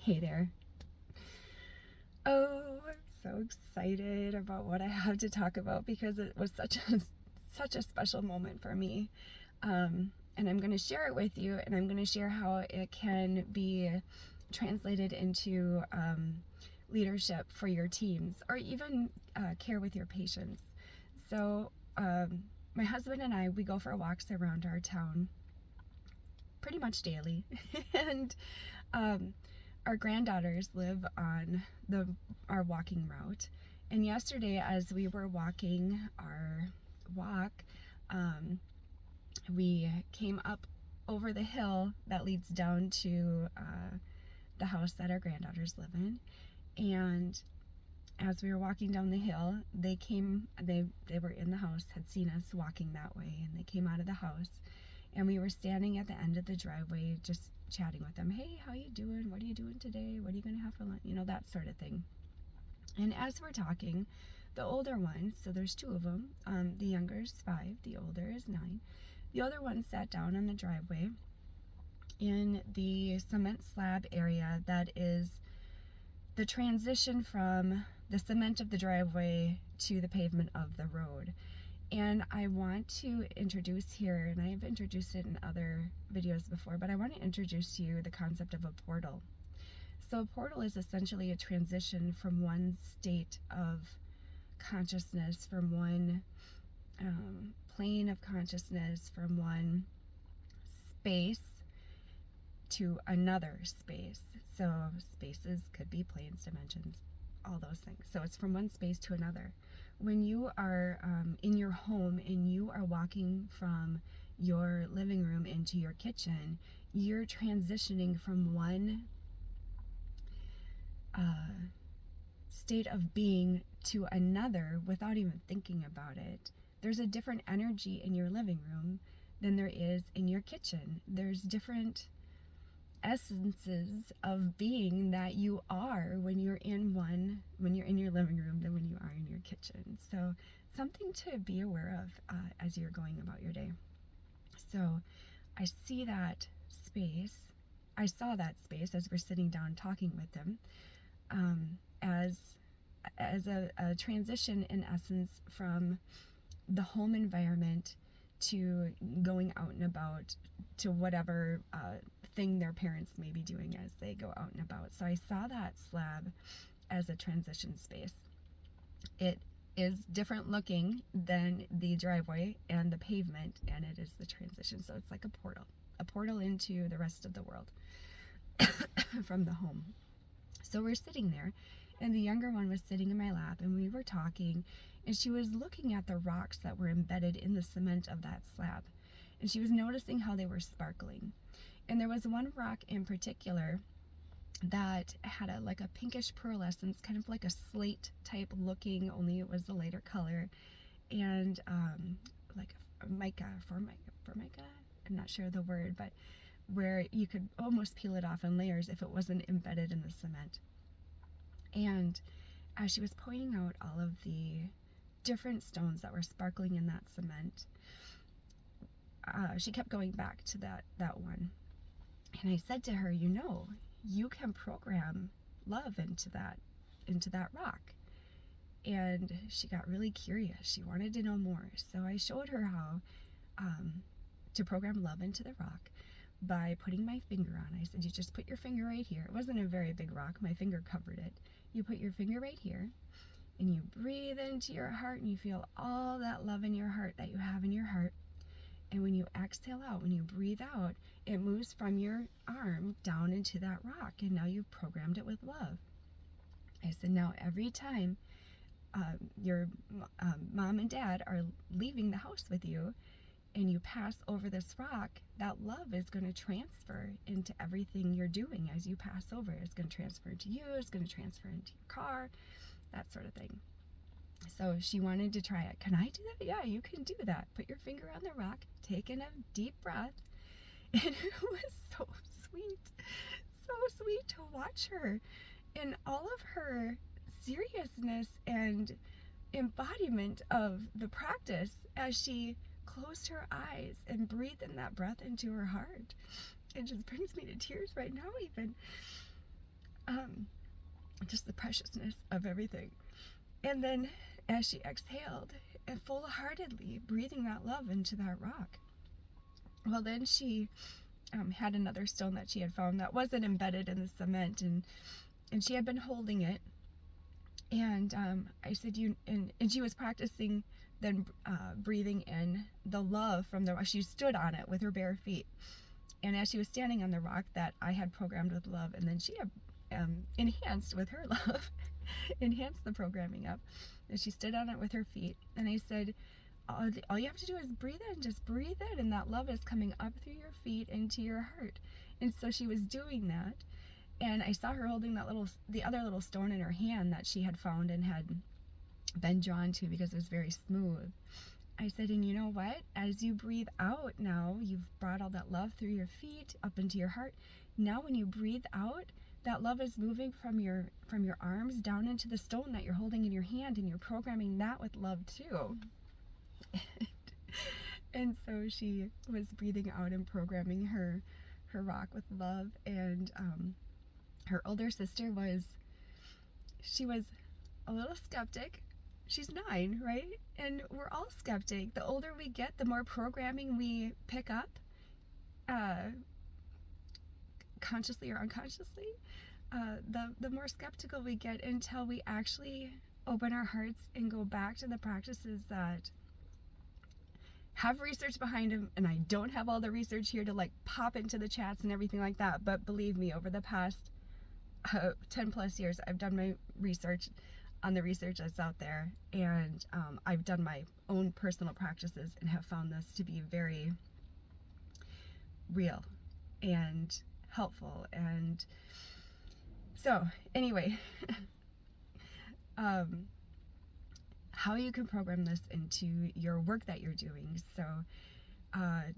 Hey there. Oh, I'm so excited about what I have to talk about because it was such a special moment for me. And I'm going to share it with you, and I'm going to share how it can be translated into leadership for your teams, or even care with your patients. So my husband and I, we go for walks around our town pretty much daily. And our granddaughters live on our walking route. And yesterday, as we were walking our walk, we came up over the hill that leads down to the house that our granddaughters live in. And as we were walking down the hill, they were in the house, had seen us walking that way, and they came out of the house. And we were standing at the end of the driveway just chatting with them. Hey, how you doing? What are you doing today? What are you going to have for lunch? You know, that sort of thing. And as we're talking, the older one, so there's two of them, the younger is 5, the older is 9. The older one sat down on the driveway in the cement slab area that is the transition from the cement of the driveway to the pavement of the road. And I want to introduce here, and I have introduced it in other videos before, but I want to introduce to you the concept of a portal. So a portal is essentially a transition from one state of consciousness, from one plane of consciousness, from one space to another space. So spaces could be planes, dimensions, all those things. So it's from one space to another. When you are in your home and you are walking from your living room into your kitchen, you're transitioning from one state of being to another without even thinking about it. There's a different energy in your living room than there is in your kitchen. There's different essences of being that you are when you're in your living room than when you are in your kitchen. So something to be aware of as you're going about your day. So I saw that space as we're sitting down talking with them, as a transition, in essence, from the home environment to going out and about to whatever thing their parents may be doing as they go out and about. So I saw that slab as a transition space. It is different looking than the driveway and the pavement, and it is the transition. So it's like a portal into the rest of the world from the home. So we're sitting there, and the younger one was sitting in my lap, and we were talking, and she was looking at the rocks that were embedded in the cement of that slab, and she was noticing how they were sparkling. And there was one rock in particular that had a pinkish pearlescence, kind of like a slate type looking, only it was a lighter color, and like a formica, I'm not sure the word, but where you could almost peel it off in layers if it wasn't embedded in the cement. And as she was pointing out all of the different stones that were sparkling in that cement, she kept going back to that one. And I said to her, you can program love into that rock. And she got really curious. She wanted to know more. So I showed her how to program love into the rock by putting my finger on. I said, you just put your finger right here. It wasn't a very big rock. My finger covered it. You put your finger right here, and you breathe into your heart, and you feel all that love in your heart that you have in your heart. And when you exhale out, when you breathe out, it moves from your arm down into that rock, and now you've programmed it with love. I said, now every time your mom and dad are leaving the house with you, and you pass over this rock, that love is going to transfer into everything you're doing as you pass over. It's going to transfer into you, it's going to transfer into your car, that sort of thing. So she wanted to try it. Can I do that? Yeah, you can do that. Put your finger on the rock, take in a deep breath. And it was so sweet to watch her in all of her seriousness and embodiment of the practice as she closed her eyes and breathed in that breath into her heart. It just brings me to tears right now even. just the preciousness of everything. And then as she exhaled, and full-heartedly breathing that love into that rock, well, then she had another stone that she had found that wasn't embedded in the cement, and she had been holding it. And I said, and she was practicing then breathing in the love from the rock. She stood on it with her bare feet. And as she was standing on the rock that I had programmed with love, and then she had enhanced with her love, enhanced the programming up. And she stood on it with her feet. And I said, all you have to do is breathe in, just breathe in, and that love is coming up through your feet into your heart. And so she was doing that. And I saw her holding the other little stone in her hand that she had found and had been drawn to because it was very smooth. I said, and you know what? As you breathe out now, you've brought all that love through your feet up into your heart. Now when you breathe out, that love is moving from your arms down into the stone that you're holding in your hand, and you're programming that with love too. And so she was breathing out and programming her rock with love. And her older sister was a little skeptic. She's 9, right? And we're all skeptic. The older we get, the more programming we pick up, consciously or unconsciously, the more skeptical we get until we actually open our hearts and go back to the practices that have research behind them. And I don't have all the research here to like pop into the chats and everything like that, but believe me, over the past 10 plus years, I've done my research on the research that's out there, and I've done my own personal practices and have found this to be very real and helpful. And so anyway, how you can program this into your work that you're doing. So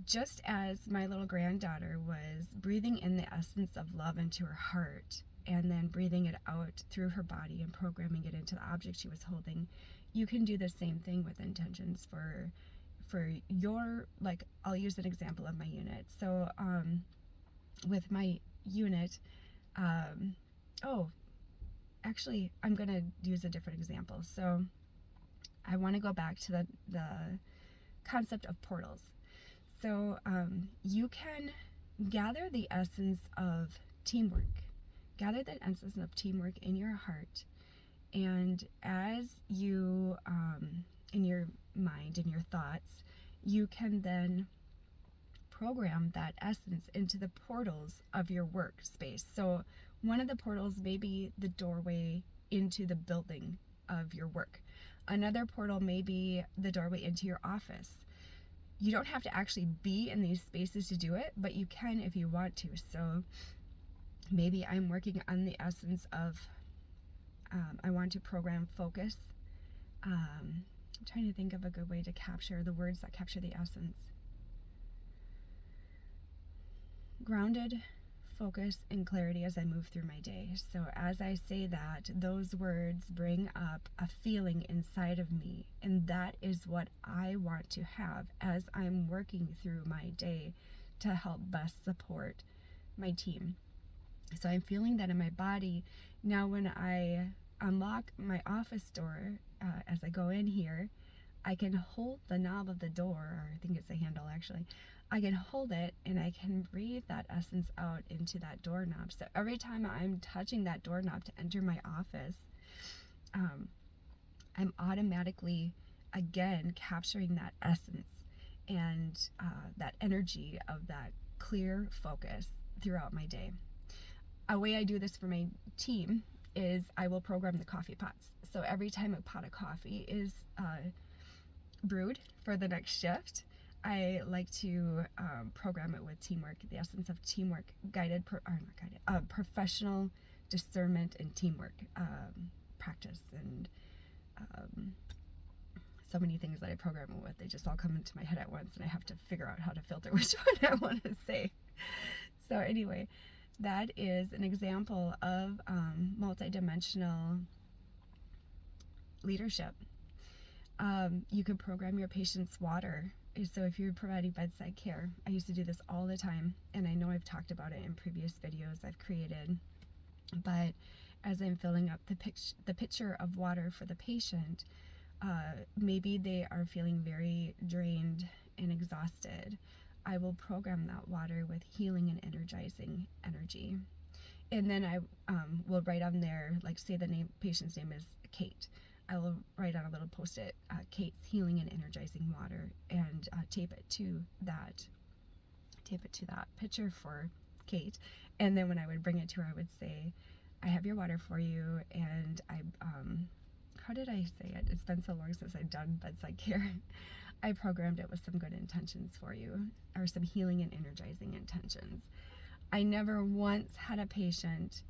just as my little granddaughter was breathing in the essence of love into her heart, and then breathing it out through her body and programming it into the object she was holding, you can do the same thing with intentions for your, like, I'll use an example of my unit. So with my unit, actually I'm gonna use a different example. So I want to go back to the concept of portals. So you can gather the essence of teamwork. Gather the essence of teamwork in your heart, and as you, in your mind, in your thoughts, you can then program that essence into the portals of your workspace. So one of the portals may be the doorway into the building of your work. Another portal may be the doorway into your office. You don't have to actually be in these spaces to do it, but you can if you want to. So maybe I'm working on the essence of, I want to program focus. I'm trying to think of a good way to capture the words that capture the essence. Grounded, focus, and clarity as I move through my day. So as I say that, those words bring up a feeling inside of me, and that is what I want to have as I'm working through my day to help best support my team. So I'm feeling that in my body. Now when I unlock my office door, as I go in here, I can hold the knob of the door, or I think it's a handle actually. I can hold it and I can breathe that essence out into that doorknob. So every time I'm touching that doorknob to enter my office, I'm automatically, again, capturing that essence and that energy of that clear focus throughout my day. A way I do this for my team is I will program the coffee pots. So every time a pot of coffee is brewed for the next shift, I like to program it with teamwork, the essence of teamwork, professional discernment and teamwork practice, and so many things that I program it with. They just all come into my head at once, and I have to figure out how to filter which one I want to say. So anyway, that is an example of multidimensional leadership. You could program your patient's water. So if you're providing bedside care, I used to do this all the time, and I know I've talked about it in previous videos I've created. But as I'm filling up the pitcher of water for the patient, maybe they are feeling very drained and exhausted. I will program that water with healing and energizing energy. And then I will write on there, like say the patient's name is Kate. I will write on a little post-it, Kate's healing and energizing water, and tape it to that pitcher for Kate. And then when I would bring it to her, I would say, I have your water for you, and how did I say it? It's been so long since I've done bedside care. I programmed it with some good intentions for you, or some healing and energizing intentions. I never once had a patient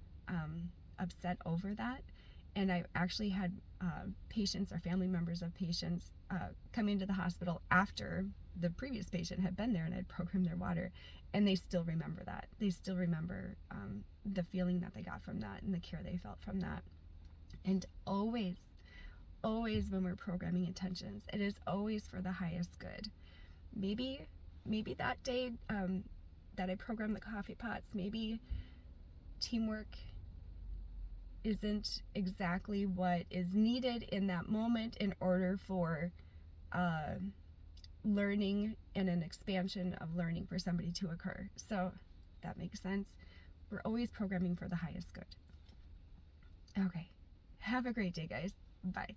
upset over that, and I actually had patients or family members of patients come into the hospital after the previous patient had been there and I'd programmed their water, and they still remember that. They still remember the feeling that they got from that and the care they felt from that. And always when we're programming intentions, it is always for the highest good. Maybe that day that I programmed the coffee pots, maybe teamwork isn't exactly what is needed in that moment in order for learning and an expansion of learning for somebody to occur. So that makes sense. We're always programming for the highest good. Okay. Have a great day, guys. Bye.